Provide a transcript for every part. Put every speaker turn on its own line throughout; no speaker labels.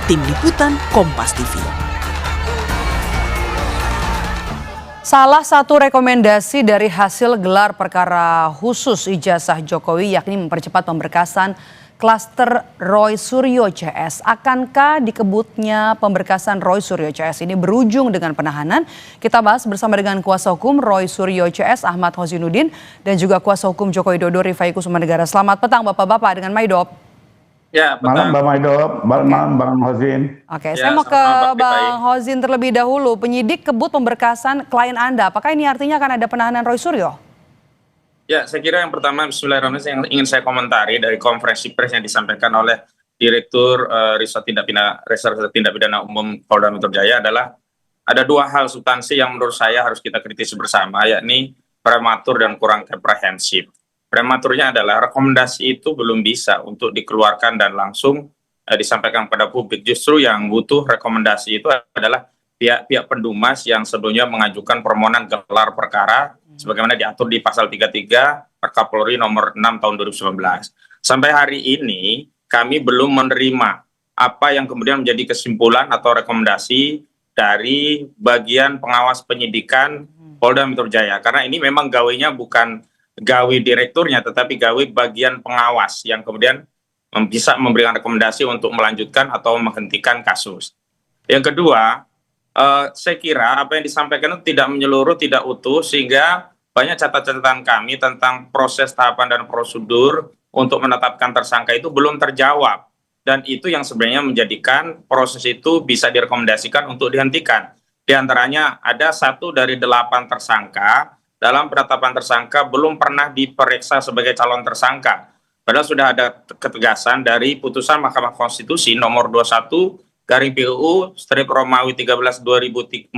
Tim Liputan Kompas TV.
Salah satu rekomendasi dari hasil gelar perkara khusus ijazah Jokowi yakni mempercepat pemberkasan klaster Roy Suryo CS. Akankah dikebutnya pemberkasan Roy Suryo CS ini berujung dengan penahanan? Kita bahas bersama dengan kuasa hukum Roy Suryo CS Ahmad Hozinuddin dan juga kuasa hukum Joko Widodo Rifai Kusumandegara. Selamat petang Bapak-bapak dengan Maidop.
Ya,
malam Mbak Maidop, malam Bang Hozin.
Oke,
Ya,
saya mau ke
sama-sama, Pak
Bang Hozin terlebih dahulu. Penyidik kebut pemberkasan klien Anda. Apakah ini artinya akan ada penahanan Roy Suryo?
Ya, saya kira yang pertama Bismillahirrahmanirrahim yang ingin saya komentari dari konferensi pers yang disampaikan oleh Direktur Reserse Tindak Pidana Umum Polda Metro Jaya adalah ada dua hal substansi yang menurut saya harus kita kritisi bersama, yakni prematur dan kurang komprehensif. Prematurnya adalah rekomendasi itu belum bisa untuk dikeluarkan dan langsung disampaikan kepada publik. Justru yang butuh rekomendasi itu adalah pihak-pihak pendumas yang sebelumnya mengajukan permohonan gelar perkara sebagaimana diatur di pasal 33 Perkapolri nomor 6 tahun 2019. Sampai hari ini kami belum menerima apa yang kemudian menjadi kesimpulan atau rekomendasi dari bagian pengawas penyidikan Polda Metro Jaya. Karena ini memang gawainya bukan gawe direkturnya, tetapi gawe bagian pengawas yang kemudian bisa memberikan rekomendasi untuk melanjutkan atau menghentikan kasus. Yang kedua, saya kira apa yang disampaikan itu tidak menyeluruh, tidak utuh, sehingga banyak catatan kami tentang proses tahapan dan prosedur untuk menetapkan tersangka itu belum terjawab. Dan itu yang sebenarnya menjadikan proses itu bisa direkomendasikan untuk dihentikan. Di antaranya ada 1 dari 8 tersangka dalam penetapan tersangka belum pernah diperiksa sebagai calon tersangka. Padahal sudah ada ketegasan dari putusan Mahkamah Konstitusi nomor 21/PUU/Romawi 13/2014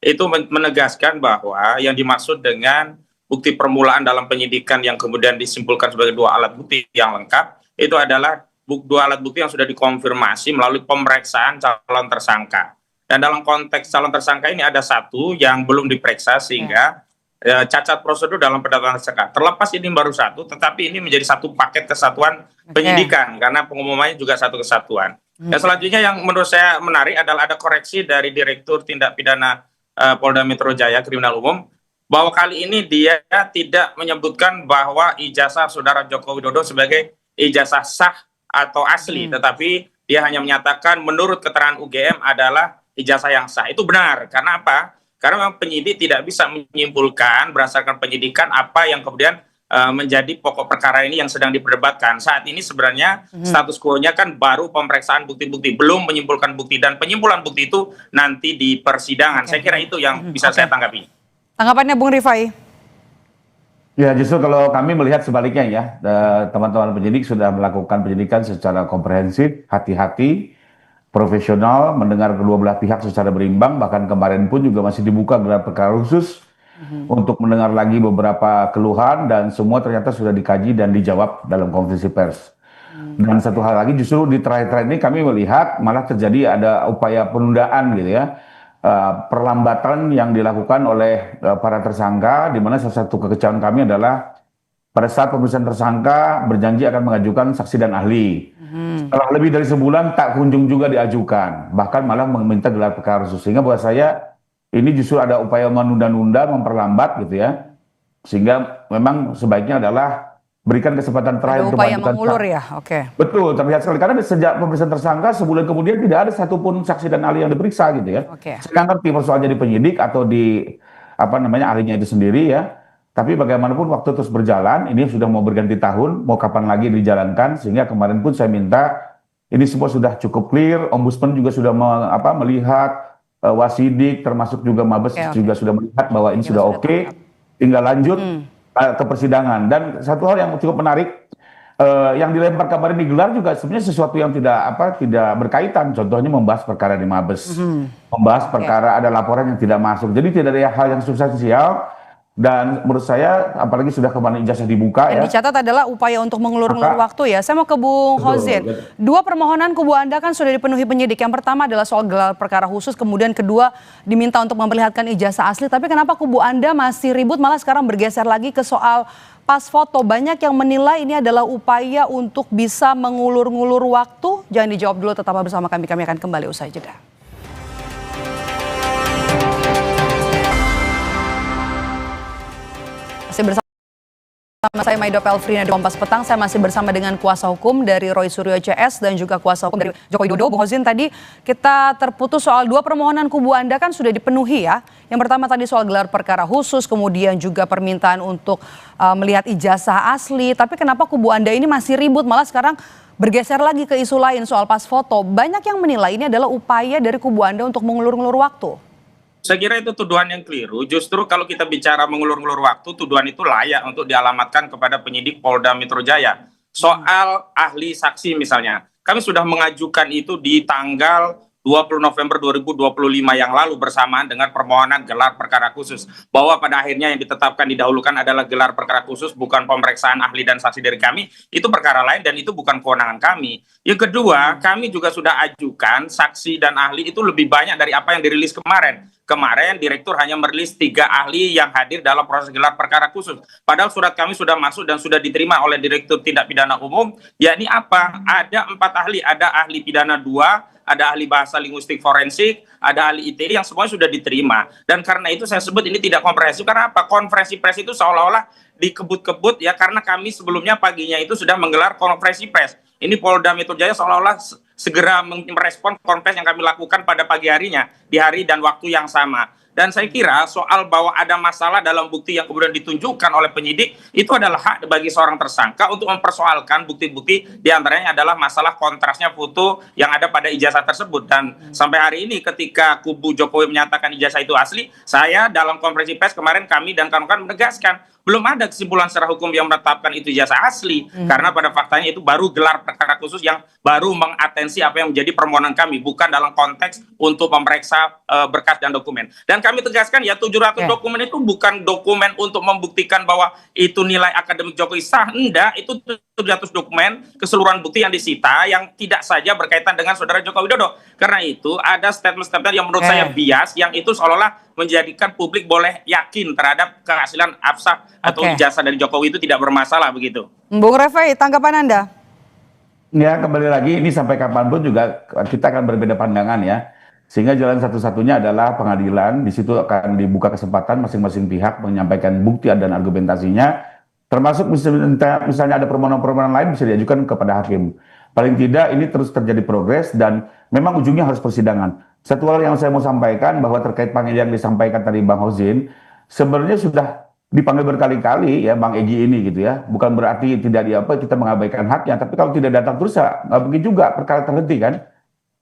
itu menegaskan bahwa yang dimaksud dengan bukti permulaan dalam penyidikan yang kemudian disimpulkan sebagai 2 alat bukti yang lengkap itu adalah 2 alat bukti yang sudah dikonfirmasi melalui pemeriksaan calon tersangka. Dan dalam konteks calon tersangka ini ada 1 yang belum diperiksa sehingga cacat prosedur dalam penetapan tersangka. Terlepas ini baru 1, tetapi ini menjadi satu paket kesatuan penyidikan karena pengumumannya juga satu kesatuan. Dan selanjutnya yang menurut saya menarik adalah ada koreksi dari Direktur Tindak Pidana Polda Metro Jaya Kriminal Umum bahwa kali ini dia tidak menyebutkan bahwa ijazah Saudara Joko Widodo sebagai ijazah sah atau asli, tetapi dia hanya menyatakan menurut keterangan UGM adalah ijazah yang sah. Itu benar. Karena apa? Karena memang penyidik tidak bisa menyimpulkan berdasarkan penyidikan apa yang kemudian menjadi pokok perkara ini yang sedang diperdebatkan. Saat ini sebenarnya status quo-nya kan baru pemeriksaan bukti-bukti, belum menyimpulkan bukti, dan penyimpulan bukti itu nanti di persidangan. Saya kira itu yang bisa saya tanggapi.
Tanggapannya Bung Rifai?
Ya, justru kalau kami melihat sebaliknya ya, teman-teman penyidik sudah melakukan penyidikan secara komprehensif, hati-hati, profesional, mendengar kedua belah pihak secara berimbang, bahkan kemarin pun juga masih dibuka gelar perkara khusus untuk mendengar lagi beberapa keluhan, dan semua ternyata sudah dikaji dan dijawab dalam konferensi pers. Dan satu hal lagi, justru di terakhir-terakhir ini kami melihat malah terjadi ada upaya penundaan gitu ya, perlambatan yang dilakukan oleh para tersangka, di mana salah satu kekecewaan kami adalah pada saat pemeriksaan tersangka berjanji akan mengajukan saksi dan ahli. Setelah lebih dari sebulan tak kunjung juga diajukan, bahkan malah meminta gelar perkara khusus. Sehingga buat saya ini justru ada upaya menunda-nunda, memperlambat gitu ya. Sehingga memang sebaiknya adalah berikan kesempatan terakhir untuk
upaya mengulur ya, oke.
Betul, terlihat sekali karena sejak pemeriksaan tersangka sebulan kemudian tidak ada satupun saksi dan ahli yang diperiksa gitu ya. Saya ngerti persoalannya di penyidik atau di ahlinya itu sendiri ya. Tapi bagaimanapun waktu terus berjalan, ini sudah mau berganti tahun, mau kapan lagi dijalankan, sehingga kemarin pun saya minta, ini semua sudah cukup clear, Ombudsman juga sudah melihat, Wasidik, termasuk juga Mabes juga sudah melihat bahwa ini sudah oke, tinggal lanjut ke persidangan. Dan satu hal yang cukup menarik, yang dilempar kemarin digelar juga sebenarnya sesuatu yang tidak berkaitan, contohnya membahas perkara di Mabes, membahas perkara ada laporan yang tidak masuk, jadi tidak ada hal yang substansial. Dan menurut saya, apalagi sudah kemarin ijazah dibuka
yang
ya.
dicatat adalah upaya untuk mengulur-ngulur waktu ya. Saya mau ke Bung Hozin. 2 permohonan kubu Anda kan sudah dipenuhi penyidik. Yang pertama adalah soal gelar perkara khusus, kemudian kedua diminta untuk memperlihatkan ijazah asli. Tapi kenapa kubu Anda masih ribut, malah sekarang bergeser lagi ke soal pas foto, banyak yang menilai ini adalah upaya untuk bisa mengulur-ngulur waktu. Jangan dijawab dulu, tetap bersama kami akan kembali usai jeda. Masih bersama saya Maido Pelfrina di Kompas Petang. Saya masih bersama dengan kuasa hukum dari Roy Suryo CS dan juga kuasa hukum dari Joko Widodo. Bung Hozin, tadi kita terputus soal 2 permohonan kubu Anda kan sudah dipenuhi ya. Yang pertama tadi soal gelar perkara khusus, kemudian juga permintaan untuk melihat ijazah asli. Tapi kenapa kubu Anda ini masih ribut, malah sekarang bergeser lagi ke isu lain soal pas foto. Banyak yang menilai ini adalah upaya dari kubu Anda untuk mengulur-ngulur waktu.
Saya kira itu tuduhan yang keliru. Justru kalau kita bicara mengulur-ngulur waktu, tuduhan itu layak untuk dialamatkan kepada penyidik Polda Metro Jaya. Soal ahli saksi misalnya, kami sudah mengajukan itu di tanggal 20 November 2025 yang lalu bersamaan dengan permohonan gelar perkara khusus. Bahwa pada akhirnya yang ditetapkan didahulukan adalah gelar perkara khusus, bukan pemeriksaan ahli dan saksi dari kami. Itu perkara lain dan itu bukan kewenangan kami. Yang kedua, kami juga sudah ajukan saksi dan ahli itu lebih banyak dari apa yang dirilis kemarin. Kemarin Direktur hanya merilis 3 ahli yang hadir dalam proses gelar perkara khusus. Padahal surat kami sudah masuk dan sudah diterima oleh Direktur Tindak Pidana Umum. Yakni apa? Ada 4 ahli. Ada ahli pidana 2, ada ahli bahasa linguistik forensik, ada ahli ITE yang semuanya sudah diterima. Dan karena itu saya sebut ini tidak komprehensif. Karena apa? Konferensi pers itu seolah-olah dikebut-kebut ya, karena kami sebelumnya paginya itu sudah menggelar konferensi pers. Ini Polda Metro Jaya seolah-olah segera merespon konferensi yang kami lakukan pada pagi harinya, di hari dan waktu yang sama. Dan saya kira soal bahwa ada masalah dalam bukti yang kemudian ditunjukkan oleh penyidik, itu adalah hak bagi seorang tersangka untuk mempersoalkan bukti-bukti, diantaranya adalah masalah kontrasnya foto yang ada pada ijazah tersebut. Dan sampai hari ini ketika kubu Jokowi menyatakan ijazah itu asli, saya dalam konferensi pers kemarin kami dan kawan-kawan menegaskan, belum ada kesimpulan secara hukum yang menetapkan itu ijazah asli. Karena pada faktanya itu baru gelar perkara khusus yang baru mengatensi apa yang menjadi permohonan kami, bukan dalam konteks untuk memeriksa berkas dan dokumen. Dan kami tegaskan ya 700 dokumen itu bukan dokumen untuk membuktikan bahwa itu nilai akademik Jokowi sah. Enggak, itu 700 dokumen keseluruhan bukti yang disita yang tidak saja berkaitan dengan saudara Joko Widodo. Karena itu ada statement-statement yang menurut saya bias, yang itu seolah-olah menjadikan publik boleh yakin terhadap kehasilan absah atau ijazah dari Jokowi itu tidak bermasalah begitu.
Bung Refai, tanggapan Anda?
Ya, kembali lagi ini sampai kapanpun juga kita akan berbeda pandangan ya. Sehingga jalan satu-satunya adalah pengadilan. Di situ akan dibuka kesempatan masing-masing pihak menyampaikan bukti dan argumentasinya. Termasuk misalnya ada permohonan-permohonan lain bisa diajukan kepada hakim. Paling tidak ini terus terjadi progres dan memang ujungnya harus persidangan. Satu hal yang saya mau sampaikan bahwa terkait panggilan yang disampaikan tadi Bang Hozin, sebenarnya sudah dipanggil berkali-kali ya Bang Egy ini gitu ya. Bukan berarti tidak kita mengabaikan haknya, tapi kalau tidak datang terus nggak mungkin juga perkara terhenti kan.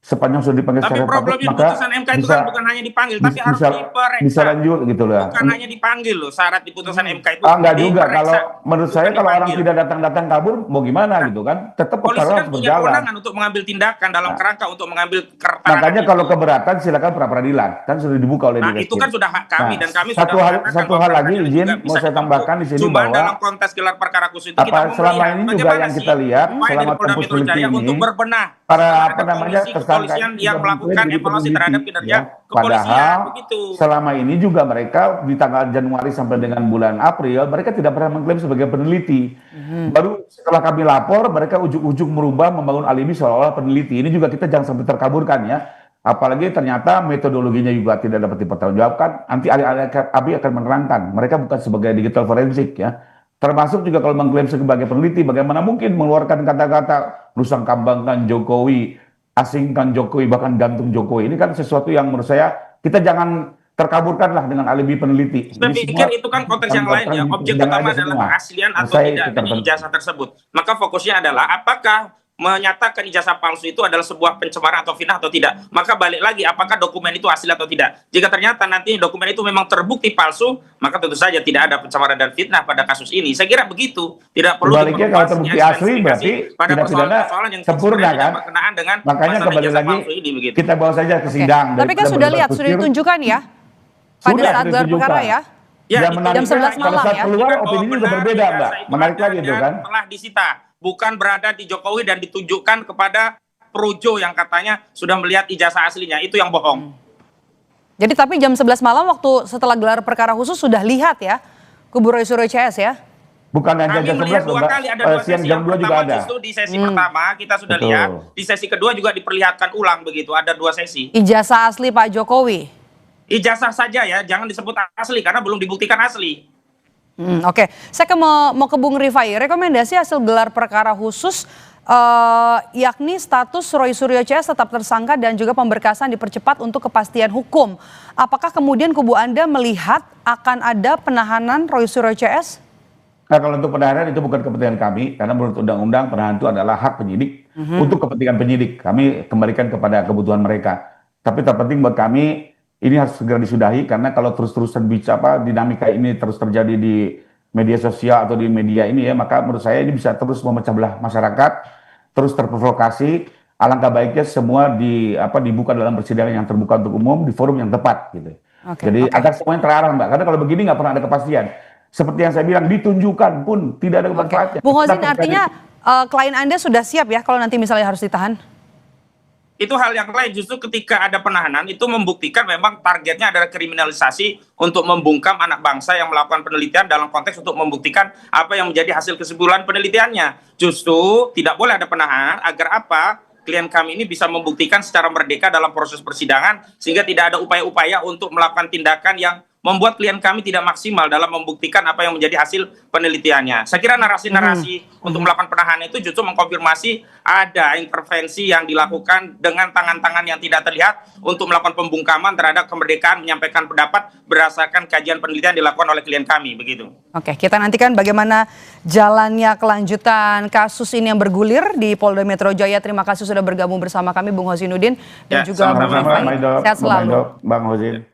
Sepanjang sudah dipanggil
tapi
secara
problemnya
maka
putusan MK itu kan bukan hanya dipanggil, tapi harus diperiksa.
Bisa lanjut gitu loh.
Bukan hanya dipanggil loh, syarat di putusan MK itu
enggak juga, kalau menurut saya kalau orang
dipanggil.
tidak datang-datang kabur mau gimana gitu kan, tetap
Polisi
perkara
kan
harus
punya
berjalan.
kewenangan untuk mengambil tindakan dalam kerangka untuk mengambil keterangan.
Makanya
itu.
kalau keberatan silakan pra peradilan, kan sudah dibuka oleh
Nah,
direktur.
itu kan sudah hak kami dan kami
satu
sudah
hal, satu hal lagi izin mau saya tambahkan di sini
cuma
bahwa
dalam konteks gelar perkara khusus itu
apa selama ini juga yang kita lihat selama tempus delikti ini
untuk berbenah
para apa namanya
tersangka yang melakukan evaluasi terhadap kinerja kepolisian
padahal
begitu.
Selama ini juga mereka di tanggal Januari sampai dengan bulan April mereka tidak pernah mengklaim sebagai peneliti. Baru setelah kami lapor mereka ujuk-ujuk merubah membangun alibi seolah-olah peneliti. Ini juga kita jangan sampai terkaburkan ya. Apalagi ternyata metodologinya juga tidak dapat dipertanggungjawabkan. Nanti ahli akan menerangkan mereka bukan sebagai digital forensik ya. Termasuk juga kalau mengklaim sebagai peneliti, bagaimana mungkin mengeluarkan kata-kata nusangkambangkan Jokowi, asingkan Jokowi, bahkan gantung Jokowi. Ini kan sesuatu yang menurut saya kita jangan terkaburkan lah dengan alibi peneliti.
Saya pikir itu kan konteks yang lain ya. Objek utama adalah keaslian atau tidak dari ijazah tersebut. Maka fokusnya adalah apakah menyatakan ijazah palsu itu adalah sebuah pencemaran atau fitnah atau tidak. Maka balik lagi, apakah dokumen itu asli atau tidak. Jika ternyata nanti dokumen itu memang terbukti palsu, maka tentu saja tidak ada pencemaran dan fitnah pada kasus ini. Saya kira begitu. Tidak perlu
sebaliknya kalau terbukti asli berarti
pada
tidak pidana sempurna kan.
Dengan
makanya kembali lagi
ini,
kita bawa saja ke sidang.
Tapi kan sudah lihat, sudah ditunjukkan ya pada saat gelar perkara ya.
Ya,
jam 11 malam
saat
ya.
keluar opini juga berbeda Mbak. Menarik lagi itu kan.
Telah disita, bukan berada di Jokowi dan ditunjukkan kepada Projo yang katanya sudah melihat ijazah aslinya. Itu yang bohong.
Jadi tapi jam 11 malam waktu setelah gelar perkara khusus sudah lihat ya kubu Roy Suryo CS ya.
Bukan hanya
Kami
jam
melihat
11,
dua
Mbak.
kali ada dua
Siang
sesi.
jam
Yang
2 juga
pertama
ada.
justru di sesi pertama kita sudah
Betul.
lihat, di sesi kedua juga diperlihatkan ulang begitu, ada 2 sesi.
Ijazah asli Pak Jokowi.
Ijazah saja ya, jangan disebut asli karena belum dibuktikan asli.
Oke, saya mau ke Bung Rifai. Rekomendasi hasil gelar perkara khusus yakni status Roy Suryo CS tetap tersangka dan juga pemberkasan dipercepat untuk kepastian hukum. Apakah kemudian kubu Anda melihat akan ada penahanan Roy Suryo CS?
Nah, kalau untuk penahanan itu bukan kepentingan kami, karena menurut undang-undang penahanan itu adalah hak penyidik untuk kepentingan penyidik. Kami kembalikan kepada kebutuhan mereka. Tapi terpenting buat kami ini harus segera disudahi karena kalau terus-terusan dinamika ini terus terjadi di media sosial atau di media ini ya, maka menurut saya ini bisa terus memecah belah masyarakat, terus terprovokasi. Alangkah baiknya semua dibuka dalam persidangan yang terbuka untuk umum di forum yang tepat gitu. Jadi agar semuanya terarah, Mbak. Karena kalau begini nggak pernah ada kepastian. Seperti yang saya bilang, ditunjukkan pun tidak ada kemanfaatnya.
Bung Hosin, artinya klien Anda sudah siap ya kalau nanti misalnya harus ditahan?
Itu hal yang lain, justru ketika ada penahanan itu membuktikan memang targetnya adalah kriminalisasi untuk membungkam anak bangsa yang melakukan penelitian dalam konteks untuk membuktikan apa yang menjadi hasil kesimpulan penelitiannya. Justru tidak boleh ada penahanan agar apa? Klien kami ini bisa membuktikan secara merdeka dalam proses persidangan sehingga tidak ada upaya-upaya untuk melakukan tindakan yang membuat klien kami tidak maksimal dalam membuktikan apa yang menjadi hasil penelitiannya. Saya kira narasi-narasi untuk melakukan penahanan itu justru mengkonfirmasi ada intervensi yang dilakukan dengan tangan-tangan yang tidak terlihat untuk melakukan pembungkaman terhadap kemerdekaan menyampaikan pendapat berdasarkan kajian penelitian dilakukan oleh klien kami, begitu.
Oke, kita nantikan bagaimana jalannya kelanjutan kasus ini yang bergulir di Polda Metro Jaya. Terima kasih sudah bergabung bersama kami Bung Hosinuddin dan juga Bung Rifai. Sehat selalu.
Bang Hosin.